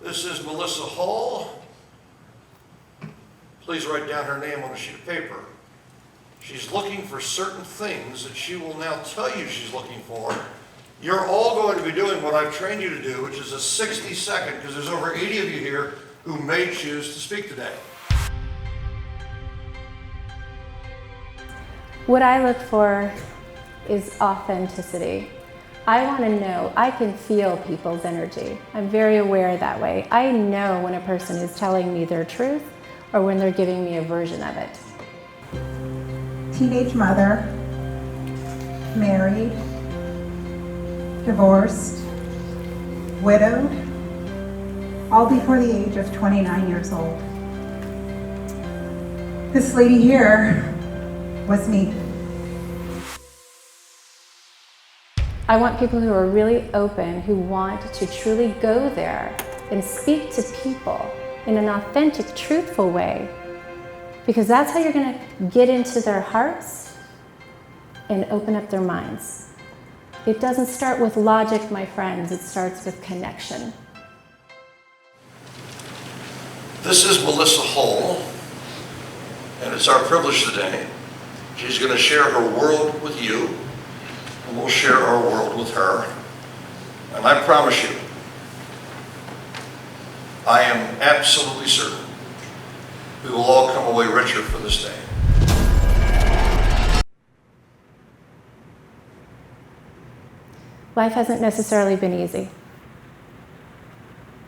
This is Melissa Hall. Please write down her name on a sheet of paper. She's looking for certain things that she will now tell you she's looking for. You're all going to be doing what I've trained you to do, which is a 60-second, because there's over 80 of you here who may choose to speak today. What I look for is authenticity. I want to know, I can feel people's energy. I'm very aware that way. I know when a person is telling me their truth or when they're giving me a version of it. Teenage mother, married, divorced, widowed, all before the age of 29 years old. This lady here was me. I want people who are really open, who want to truly go there and speak to people in an authentic, truthful way, because that's how you're going to get into their hearts and open up their minds. It doesn't start with logic, my friends, it starts with connection. This is Melissa Hall, and it's our privilege today. She's going to share her world with you, and we'll share our world with her. And I promise you, I am absolutely certain we will all come away richer for this day. Life hasn't necessarily been easy.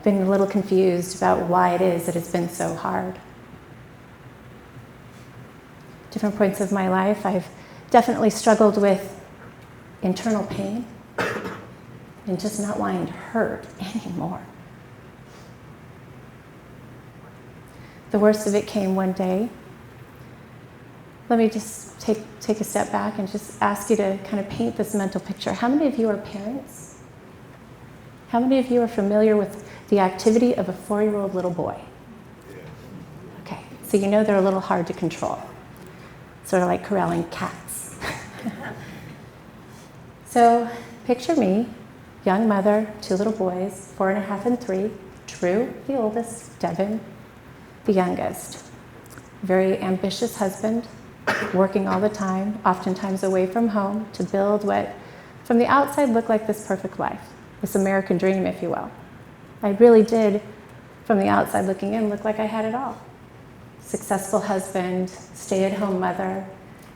Been a little confused about why it is that it's been so hard. Different points of my life, I've definitely struggled with internal pain and just not wanting to hurt anymore. The worst of it came one day. Let me just take a step back and just ask you to kind of paint this mental picture. How many of you are parents? How many of you are familiar with the activity of a 4-year-old little boy? Okay, so you know they're a little hard to control. Sort of like corralling cats. So picture me, young mother, 2 little boys, 4.5 and 3, Drew, the oldest, Devin, the youngest. Very ambitious husband, working all the time, oftentimes away from home, to build what from the outside looked like this perfect life, this American dream, if you will. I really did, from the outside looking in, look like I had it all. Successful husband, stay-at-home mother,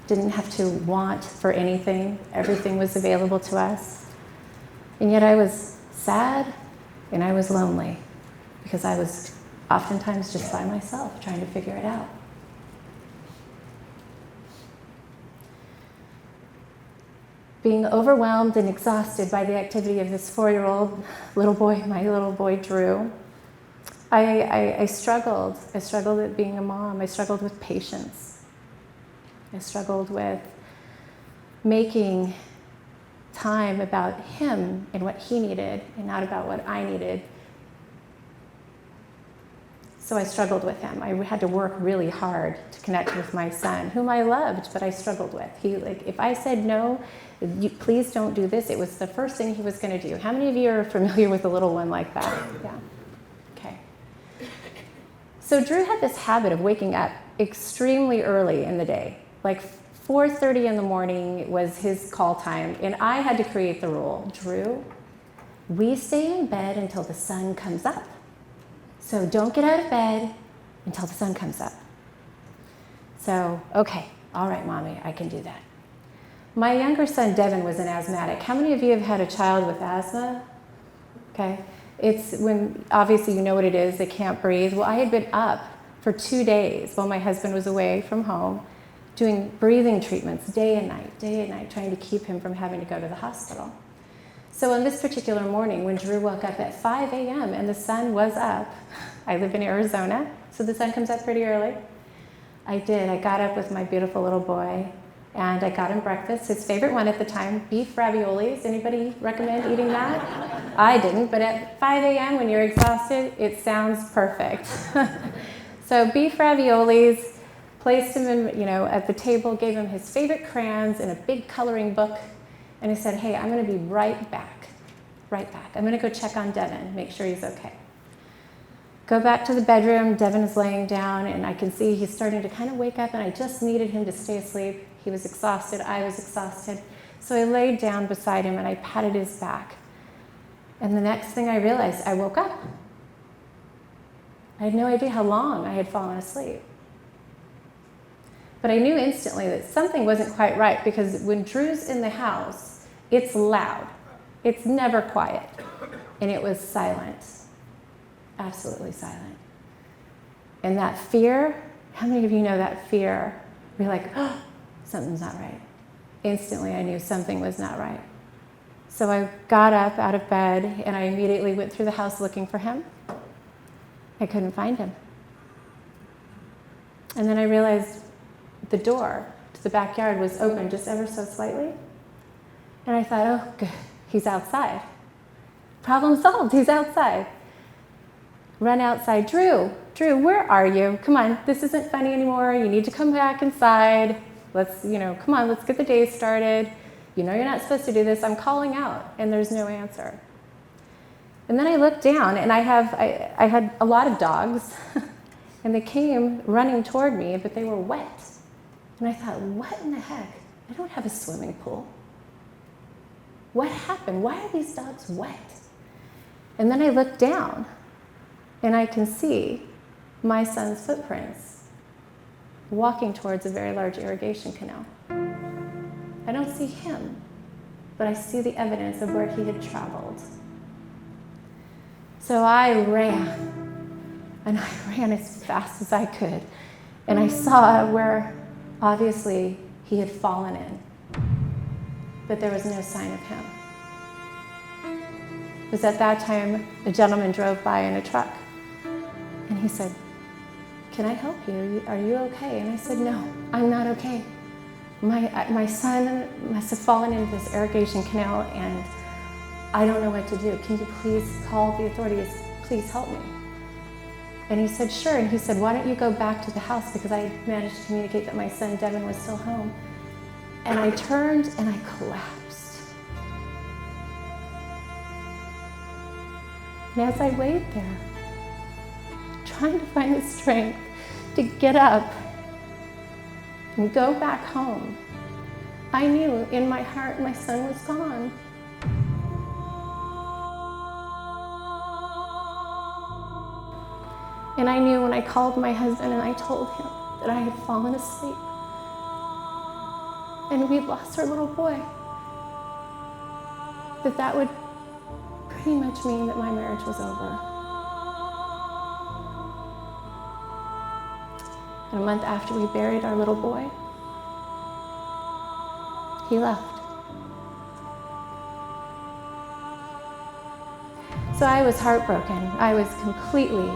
didn't have to want for anything. Everything was available to us. And yet I was sad and I was lonely because I was oftentimes just by myself trying to figure it out. Being overwhelmed and exhausted by the activity of this 4-year-old little boy, my little boy Drew, I struggled. I struggled at being a mom. I struggled with patience. I struggled with making time about him and what he needed and not about what I needed. So I struggled with him. I had to work really hard to connect with my son, whom I loved, but I struggled with. If I said, no, please don't do this, it was the first thing he was going to do. How many of you are familiar with a little one like that? Yeah. Okay. So Drew had this habit of waking up extremely early in the day. Like 4:30 in the morning was his call time, and I had to create the rule. Drew, we stay in bed until the sun comes up. So don't get out of bed until the sun comes up. So, okay, all right, Mommy, I can do that. My younger son, Devin, was an asthmatic. How many of you have had a child with asthma? Okay, it's when, obviously you know what it is, they can't breathe. Well, I had been up for 2 days while my husband was away from home, doing breathing treatments day and night, trying to keep him from having to go to the hospital. So on this particular morning, when Drew woke up at 5 a.m. and the sun was up, I live in Arizona, so the sun comes up pretty early. I got up with my beautiful little boy, and I got him breakfast, his favorite one at the time, beef raviolis. Anybody recommend eating that? I didn't, but at 5 a.m. when you're exhausted, it sounds perfect. So beef raviolis, placed him in, at the table, gave him his favorite crayons and a big coloring book, and I said, hey, I'm going to be right back. I'm going to go check on Devin, make sure he's okay. Go back to the bedroom. Devin is laying down, and I can see he's starting to kind of wake up, and I just needed him to stay asleep. He was exhausted. I was exhausted. So I laid down beside him, and I patted his back. And the next thing I realized, I woke up. I had no idea how long I had fallen asleep. But I knew instantly that something wasn't quite right, because when Drew's in the house, it's loud. It's never quiet. And it was silent. Absolutely silent. And that fear, how many of you know that fear? You're like, oh, something's not right. Instantly, I knew something was not right. So I got up out of bed, and I immediately went through the house looking for him. I couldn't find him. And then I realized the door to the backyard was open just ever so slightly. And I thought, oh, good, he's outside. Problem solved, he's outside. Run outside. Drew, where are you? Come on, this isn't funny anymore. You need to come back inside. Come on, let's get the day started. You know you're not supposed to do this. I'm calling out, and there's no answer. And then I looked down, and I had a lot of dogs, and they came running toward me, but they were wet. And I thought, what in the heck? I don't have a swimming pool. What happened? Why are these dogs wet? And then I looked down, and I can see my son's footprints walking towards a very large irrigation canal. I don't see him, but I see the evidence of where he had traveled. So I ran, and I ran as fast as I could. And I saw where, obviously, he had fallen in, but there was no sign of him. It was at that time a gentleman drove by in a truck, and he said, "Can I help you? Are you okay?" And I said, "No, I'm not okay. My son must have fallen into this irrigation canal, and I don't know what to do. Can you please call the authorities? Please help me." And he said, "Sure." And he said, "Why don't you go back to the house?" Because I managed to communicate that my son Devin was still home. And I turned and I collapsed. And as I laid there, trying to find the strength to get up and go back home, I knew in my heart my son was gone. And I knew when I called my husband and I told him that I had fallen asleep and we'd lost our little boy, that would pretty much mean that my marriage was over. And a month after we buried our little boy, he left. So I was heartbroken. I was completely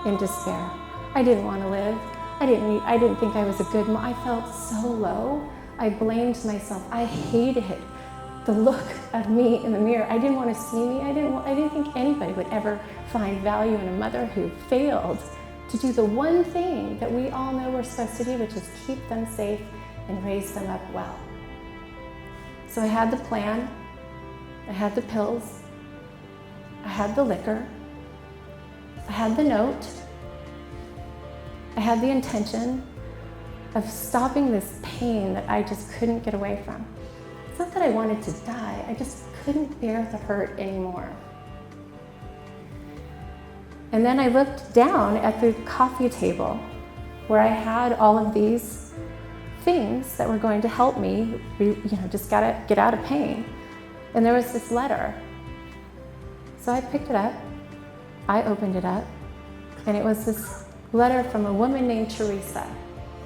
in despair. I didn't want to live. I didn't think I was a good mom. I felt so low. I blamed myself. I hated the look of me in the mirror. I didn't want to see me. I didn't think anybody would ever find value in a mother who failed to do the one thing that we all know we're supposed to do, which is keep them safe and raise them up well. So I had the plan, I had the pills, I had the liquor, I had the note, I had the intention of stopping this pain that I just couldn't get away from. It's not that I wanted to die, I just couldn't bear the hurt anymore. And then I looked down at the coffee table where I had all of these things that were going to help me, just get out of pain. And there was this letter. So I picked it up, I opened it up, and it was this letter from a woman named Teresa.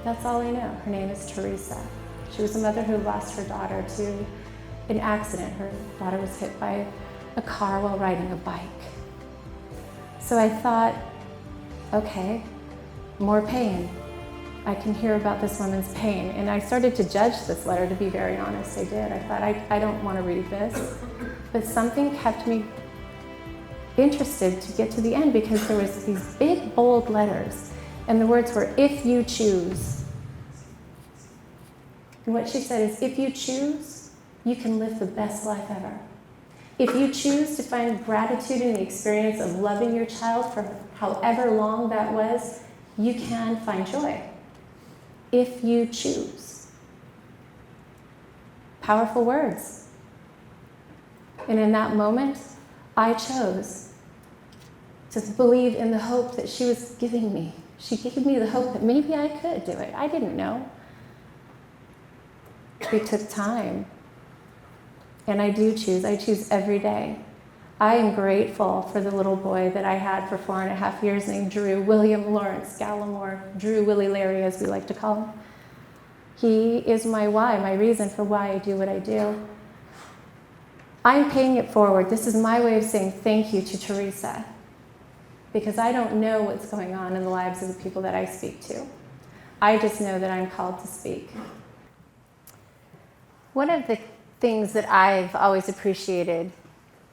That's all I know. Her name is Teresa. She was a mother who lost her daughter to an accident. Her daughter was hit by a car while riding a bike. So I thought, okay, more pain. I can hear about this woman's pain. And I started to judge this letter, to be very honest, I did. I thought, I don't want to read this. But something kept me interested to get to the end, because there was these big, bold letters. And the words were, "If you choose." And what she said is, if you choose, you can live the best life ever. If you choose to find gratitude in the experience of loving your child for however long that was, you can find joy. If you choose. Powerful words. And in that moment, I chose to believe in the hope that she was giving me. She gave me the hope that maybe I could do it. I didn't know. We took time. And I do choose. I choose every day. I am grateful for the little boy that I had for 4.5 years named Drew William Lawrence Gallimore, Drew Willie Larry as we like to call him. He is my why, my reason for why I do what I do. I'm paying it forward. This is my way of saying thank you to Teresa, because I don't know what's going on in the lives of the people that I speak to. I just know that I'm called to speak. One of the things that I've always appreciated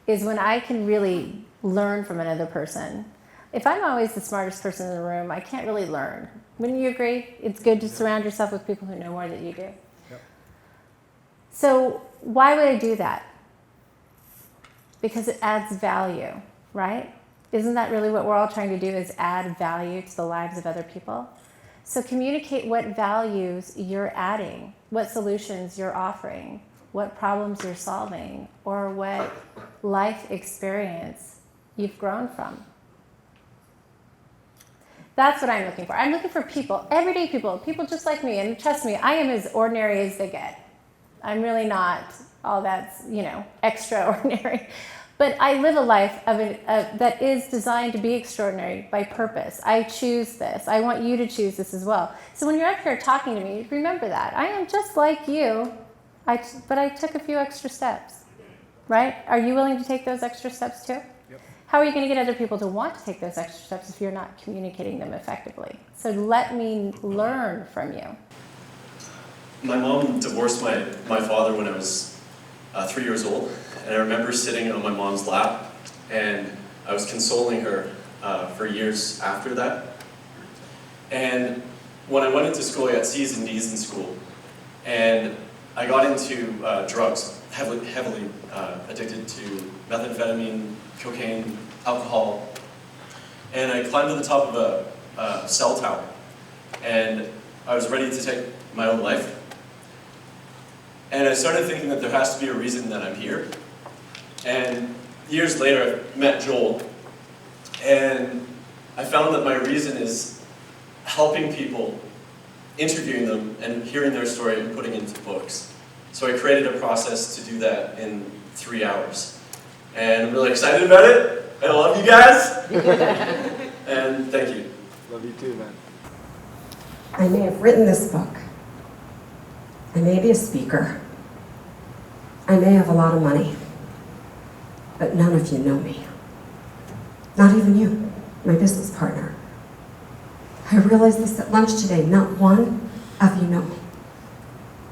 is when I can really learn from another person. If I'm always the smartest person in the room, I can't really learn. Wouldn't you agree? It's good to surround yourself with people who know more than you do. Yep. So why would I do that? Because it adds value, right? Isn't that really what we're all trying to do, is add value to the lives of other people? So communicate what values you're adding, what solutions you're offering, what problems you're solving, or what life experience you've grown from. That's what I'm looking for. I'm looking for people, everyday people just like me. And trust me, I am as ordinary as they get. I'm really not all that, extraordinary. But I live a life that is designed to be extraordinary by purpose. I choose this. I want you to choose this as well. So when you're up here talking to me, remember that. I am just like you, but I took a few extra steps, right? Are you willing to take those extra steps too? Yep. How are you going to get other people to want to take those extra steps if you're not communicating them effectively? So let me learn from you. My mom divorced my father when I was 3 years old, and I remember sitting on my mom's lap, and I was consoling her for years after that. And when I went into school, I got C's and D's in school, and I got into drugs, heavily addicted to methamphetamine, cocaine, alcohol, and I climbed to the top of a cell tower, and I was ready to take my own life. And I started thinking that there has to be a reason that I'm here. And years later, I met Joel, and I found that my reason is helping people, interviewing them, and hearing their story and putting it into books. So I created a process to do that in 3 hours. And I'm really excited about it. I love you guys. And thank you. Love you too, man. I may have written this book. I may be a speaker. I may have a lot of money. But none of you know me. Not even you, my business partner. I realized this at lunch today. Not one of you know me.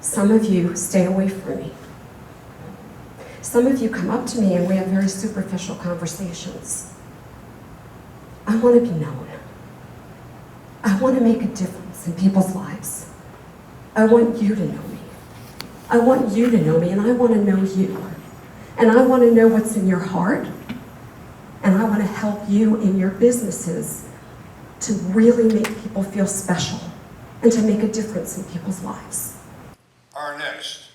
Some of you stay away from me. Some of you come up to me and we have very superficial conversations. I want to be known. I want to make a difference in people's lives. I want you to know me. I want you to know me, and I want to know you. And I want to know what's in your heart. And I want to help you in your businesses to really make people feel special and to make a difference in people's lives. Our next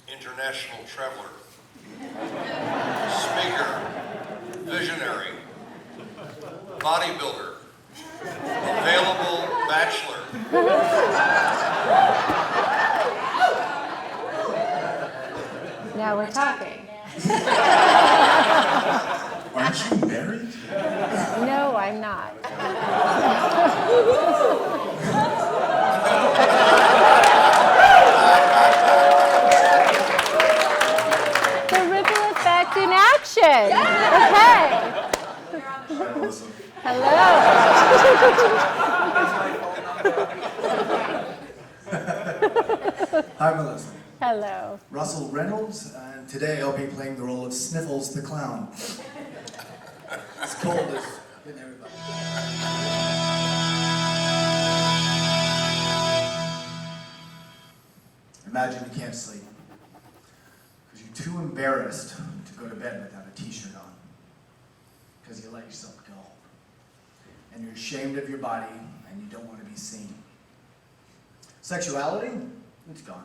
international traveler, speaker, visionary, bodybuilder, available bachelor. Now we're talking. Aren't you married? No, I'm not. The ripple effect in action. Okay. Hello. Hi, Melissa. Hello. Russell Reynolds, and today I'll be playing the role of Sniffles the Clown. It's cold as getting everybody. Imagine you can't sleep because you you're too embarrassed to go to bed without a t-shirt on because you let yourself go. And you're ashamed of your body and you don't want to be seen. Sexuality, it's gone.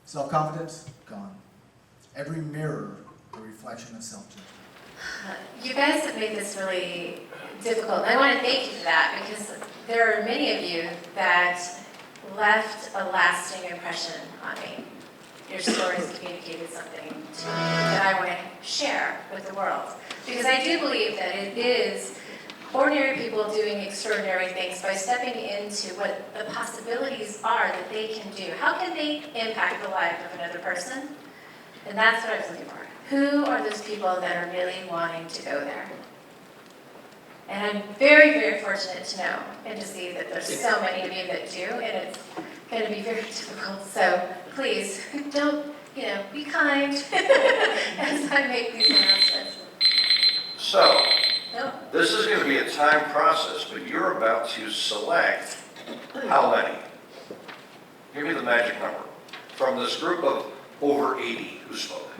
Self-confidence, gone. Every mirror, a reflection of self-judgment. You guys have made this really difficult, and I want to thank you for that, because there are many of you that left a lasting impression on me. Your stories communicated something to me that I want to share with the world. Because I do believe that it is ordinary people doing extraordinary things by stepping into what the possibilities are that they can do. How can they impact the life of another person? And that's what I was looking for. Who are those people that are really wanting to go there? And I'm very, very fortunate to know and to see that there's so many of you that do, and it's going to be very difficult. So please, don't, be kind as I make these announcements. So, No. this is going to be a time process, but you're about to select how many? Give me the magic number from this group of over 80 who spoke.